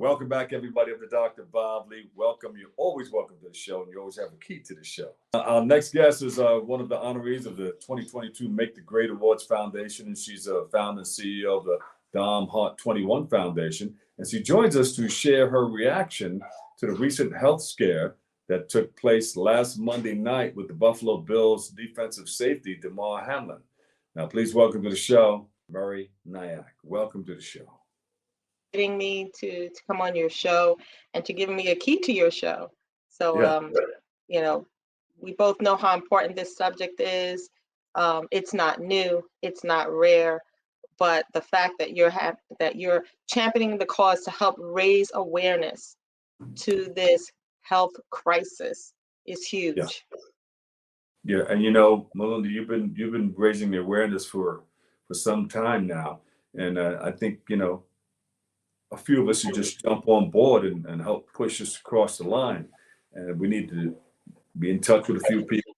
Welcome back, everybody. I'm the Dr. Bob Lee. Welcome. You're always welcome to the show, and you always have a key to the show. Our next guest is one of the honorees of the 2022 Make the Great Awards Foundation, and she's a founder and CEO of the DomHeart21 Foundation. And she joins us to share her reaction to the recent health scare that took place last Monday night with the Buffalo Bills defensive safety, Damar Hamlin. Now, please welcome to the show, Murray-Nyack. Welcome to the show. Me to come on your show and to give me a key to your show. So, we both know how important this subject is. It's not new, it's not rare, but the fact that you're championing the cause to help raise awareness to this health crisis is huge. Yeah, and Melinda, you've been raising the awareness for some time now, and I think a few of us should just jump on board and help push us across the line. And we need to be in touch with a few people,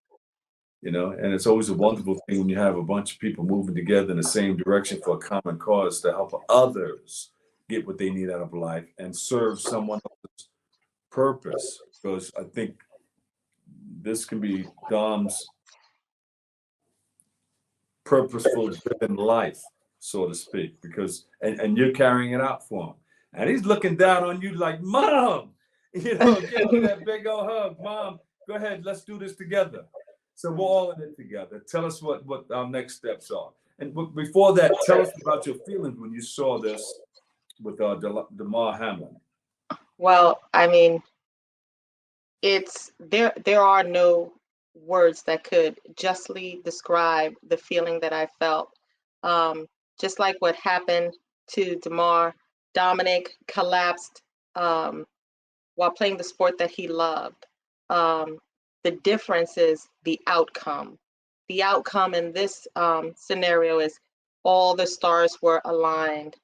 and it's always a wonderful thing when you have a bunch of people moving together in the same direction for a common cause to help others get what they need out of life and serve someone else's purpose. Because I think this can be Dom's purposeful driven life, so to speak, because and you're carrying it out for him. And he's looking down on you like, Mom, give him that big old hug. Mom, go ahead, let's do this together. So we're all in it together. Tell us what our next steps are. And before that, tell us about your feelings when you saw this with Damar Hamlin. Well, I mean, it's there are no words that could justly describe the feeling that I felt. Just like what happened to Damar, Dominic collapsed while playing the sport that he loved. The difference is the outcome. The outcome in this scenario is all the stars were aligned.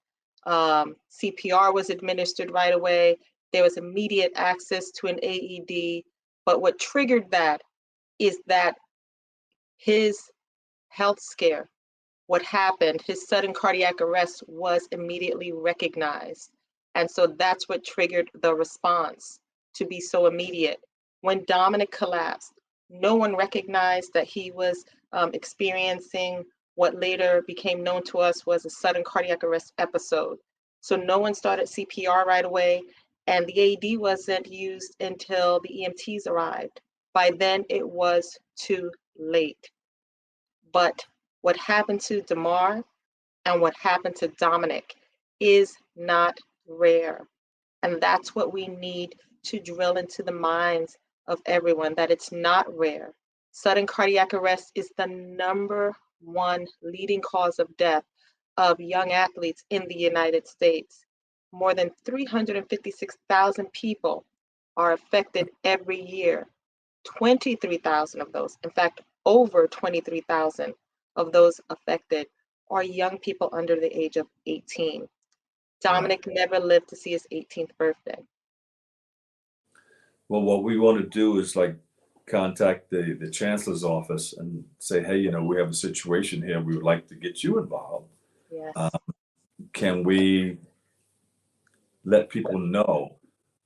CPR was administered right away. There was immediate access to an AED. But what triggered that is that his health scare, what happened, his sudden cardiac arrest was immediately recognized. And so that's what triggered the response to be so immediate. When Dominic collapsed, no one recognized that he was experiencing what later became known to us was a sudden cardiac arrest episode. So no one started CPR right away, and the AED wasn't used until the EMTs arrived. By then, it was too late. But what happened to Damar and what happened to Dominic is not rare. And that's what we need to drill into the minds of everyone, that it's not rare. Sudden cardiac arrest is the number one leading cause of death of young athletes in the United States. More than 356,000 people are affected every year. 23,000 of those, in fact, over 23,000 of those affected are young people under the age of 18. Dominic never lived to see his 18th birthday. Well, what we want to do is contact the chancellor's office and say, hey, we have a situation here. We would like to get you involved. Yes. Can we let people know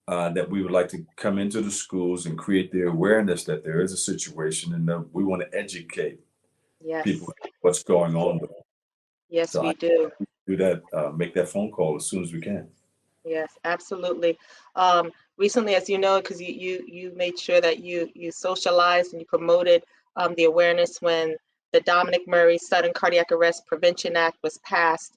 that we would like to come into the schools and create the awareness that there is a situation and that we want to educate people what's going on with it. Yes, so we do. Do that, make that phone call as soon as we can. Yes, absolutely. Recently, as you know, because you made sure that you socialized and you promoted the awareness when the Dominic Murray Sudden Cardiac Arrest Prevention Act was passed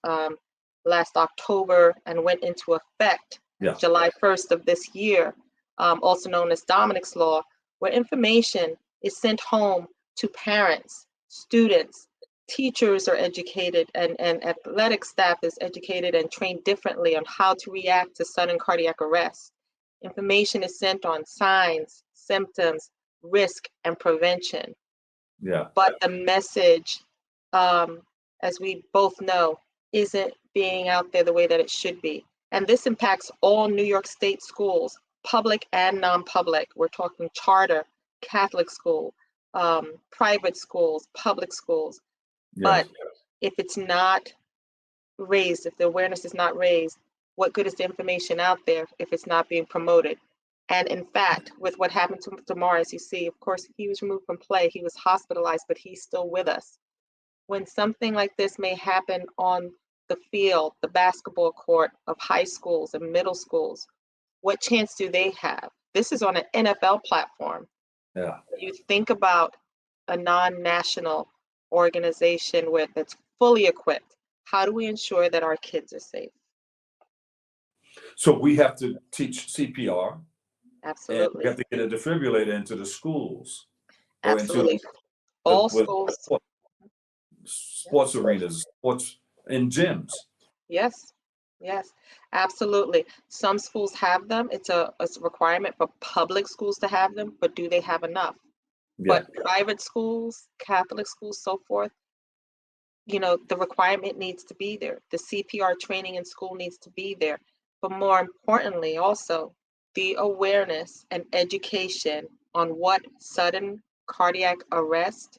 last October and went into effect July 1st of this year, also known as Dominic's Law, where information is sent home to parents, students, teachers are educated, and athletic staff is educated and trained differently on how to react to sudden cardiac arrest. Information is sent on signs, symptoms, risk, and prevention. But the message, as we both know, isn't being out there the way that it should be. And this impacts all New York State schools, public and non-public. We're talking charter, Catholic school, private schools, public schools. But if it's not raised, if the awareness is not raised, what good is the information out there if it's not being promoted? And in fact, with what happened to Damar, as you see, of course, he was removed from play, he was hospitalized, but he's still with us. When something like this may happen on the field, the basketball court of high schools and middle schools, what chance do they have? This is on an NFL platform. Yeah. You think about a non-national organization that's fully equipped. How do we ensure that our kids are safe? So we have to teach CPR, and we Absolutely. have to get a defibrillator into the schools or into Absolutely. All with schools. sports arenas, sports in gyms. Yes. Yes. Absolutely. Some schools have them. It's a requirement for public schools to have them, but do they have enough? Yeah. But private schools, Catholic schools, so forth, the requirement needs to be there. The CPR training in school needs to be there. But more importantly, also the awareness and education on what sudden cardiac arrest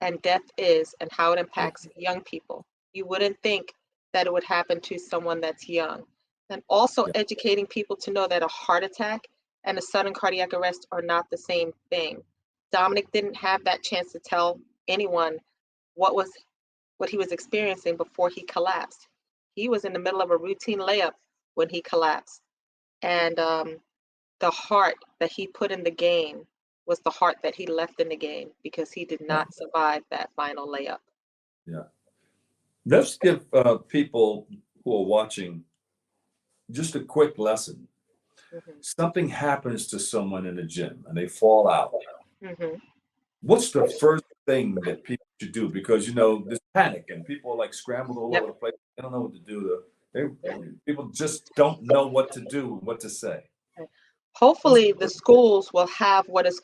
and death is and how it impacts young people. You wouldn't think that it would happen to someone that's young. And also Yeah. educating people to know that a heart attack and a sudden cardiac arrest are not the same thing. Dominic didn't have that chance to tell anyone what he was experiencing before he collapsed. He was in the middle of a routine layup when he collapsed. And the heart that he put in the game was the heart that he left in the game because he did not survive that final layup. Yeah. Let's give people who are watching just a quick lesson. Mm-hmm. Something happens to someone in the gym and they fall out. Mm-hmm. What's the first thing that people should do? Because there's panic and people are like scrambled all Yep. over the place. They don't know what to do. People just don't know what to do, what to say. Hopefully, the schools will have what is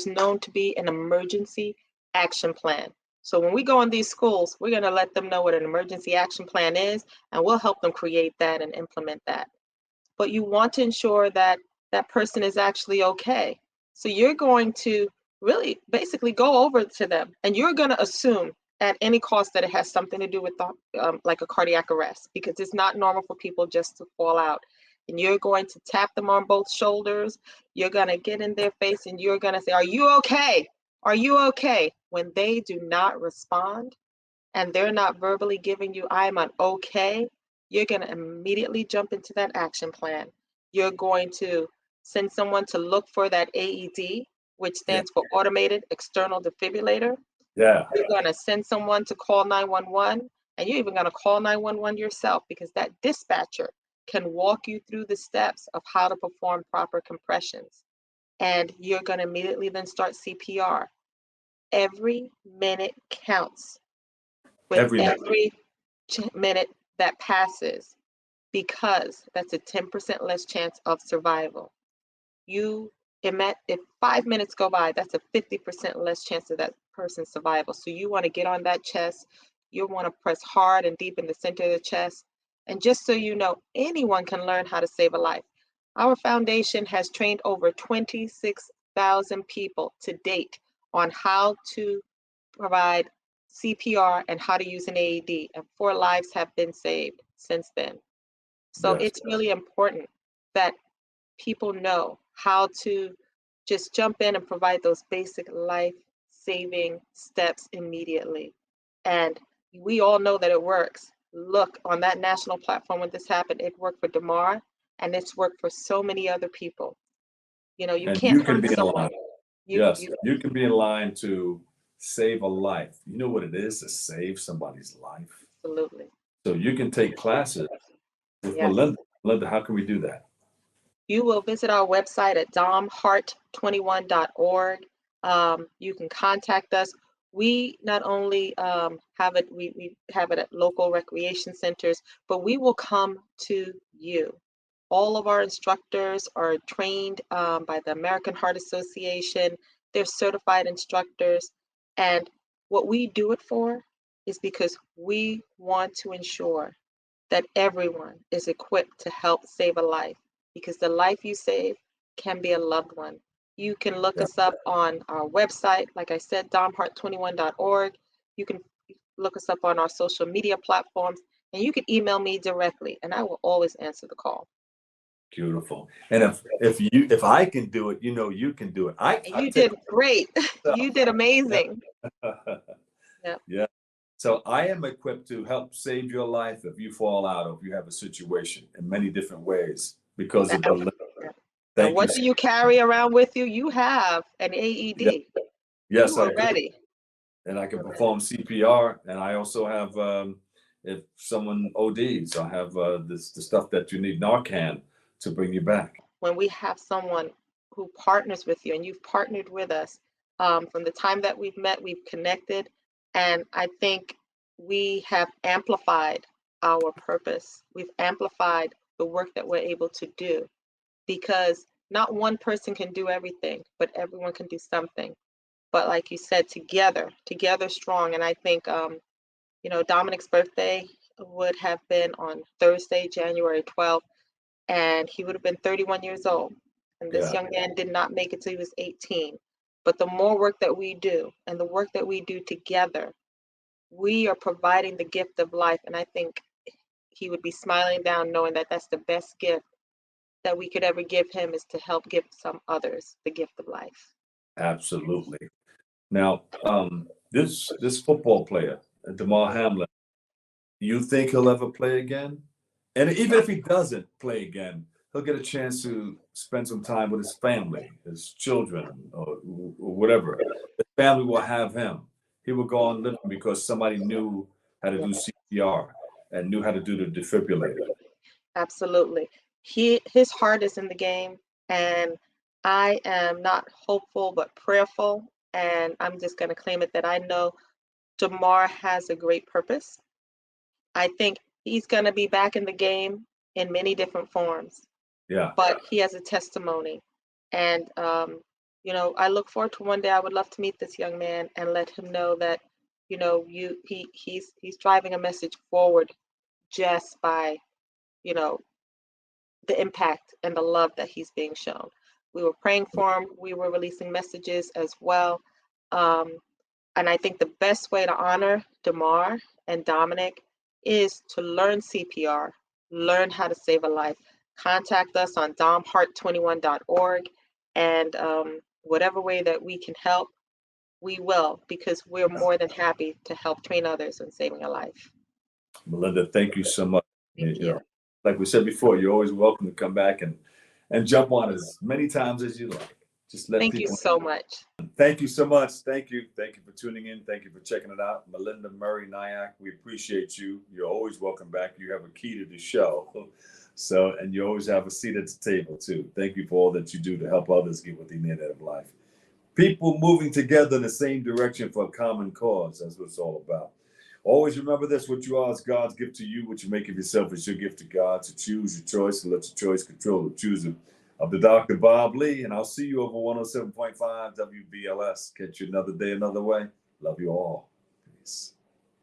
known to be an emergency action plan. So when we go in these schools, we're going to let them know what an emergency action plan is, and we'll help them create that and implement that. But you want to ensure that that person is actually okay. So you're going to really basically go over to them, and you're going to assume at any cost that it has something to do with like a cardiac arrest, because it's not normal for people just to fall out. And you're going to tap them on both shoulders. You're going to get in their face and you're going to say, "Are you okay? Are you okay?" When they do not respond and they're not verbally giving you, "I'm an okay," you're going to immediately jump into that action plan. You're going to send someone to look for that AED, which Yeah. stands for Automated External Defibrillator. Yeah. You're going to send someone to call 911, and you're even going to call 911 yourself, because that dispatcher can walk you through the steps of how to perform proper compressions. And you're going to immediately then start CPR. Every minute counts. With Every minute. every minute that passes, because that's a 10% less chance of survival. If 5 minutes go by, that's a 50% less chance of that person's survival. So you want to get on that chest. You want to press hard and deep in the center of the chest. And just so you know, anyone can learn how to save a life. Our foundation has trained over 26,000 people to date on how to provide CPR and how to use an AED, and 4 lives have been saved since then. So Yes. it's really important that people know how to just jump in and provide those basic life-saving steps immediately. And we all know that it works. Look, on that national platform when this happened, it worked for Damar, and it's worked for so many other people. You And can't you can hurt be in someone. line. Yes, you can be in line to save a life. You know what it is to save somebody's life? Absolutely. So you can take classes with Yes. Melinda. Melinda, how can we do that? You will visit our website at DomHeart21.org. You can contact us. We not only have it, we have it at local recreation centers, but we will come to you. All of our instructors are trained by the American Heart Association. They're certified instructors. And what we do it for is because we want to ensure that everyone is equipped to help save a life, because the life you save can be a loved one. You can look Yeah. us up on our website, like I said, DomHeart21.org. You can look us up on our social media platforms, And you can email me directly, and I will always answer the call. Beautiful. And if I can do it, you know you can do it. You did great. You did amazing. Yeah. Yeah. So I am equipped to help save your life if you fall out or if you have a situation in many different ways because of the. And what do you carry around with you? You have an AED. Yes, you are ready. And I can perform CPR, and I also have, if someone ODs, I have the stuff that you need, Narcan, to bring you back. When we have someone who partners with you, and you've partnered with us from the time that we've met, we've connected, and I think we have amplified our purpose. We've amplified the work that we're able to do, because not one person can do everything, but everyone can do something. But like you said, together strong. And I think, Dominic's birthday would have been on Thursday, January 12th, and he would have been 31 years old. And this young man did not make it till he was 18. But the more work that we do and the work that we do together, we are providing the gift of life. And I think he would be smiling down knowing that that's the best gift that we could ever give him, is to help give some others the gift of life. Absolutely. Now, this football player, Damar Hamlin, you think he'll ever play again? And even if he doesn't play again, he'll get a chance to spend some time with his family, his children, or whatever. The family will have him. He will go on living because somebody knew how to do CPR and knew how to do the defibrillator. Absolutely. His heart is in the game, and I am not hopeful but prayerful, and I'm just going to claim it that I know Damar has a great purpose. I think he's going to be back in the game in many different forms. Yeah. But he has a testimony, and I look forward to one day. I would love to meet this young man and let him know that, he's driving a message forward just by, the impact and the love that he's being shown. We were praying for him. We were releasing messages as well. And I think the best way to honor Damar and Dominic is to learn CPR, learn how to save a life. Contact us on DomHeart21.org, and whatever way that we can help, we will, because we're more than happy to help train others in saving a life. Melinda, thank you so much. Thank you. Like we said before, you're always welcome to come back and jump on as many times as you like. Just let Thank you so much. Thank you so much. Thank you. Thank you for tuning in. Thank you for checking it out. Melinda Murray-Nyack, we appreciate you. You're always welcome back. You have a key to the show. So, and you always have a seat at the table too. Thank you for all that you do to help others get what they need out of life. People moving together in the same direction for a common cause. That's what it's all about. Always remember this: what you are is God's gift to you. What you make of yourself is your gift to God. So choose your choice and let your choice control the choosing of the Dr. Bob Lee. And I'll see you over 107.5 WBLS. Catch you another day, another way. Love you all. Peace.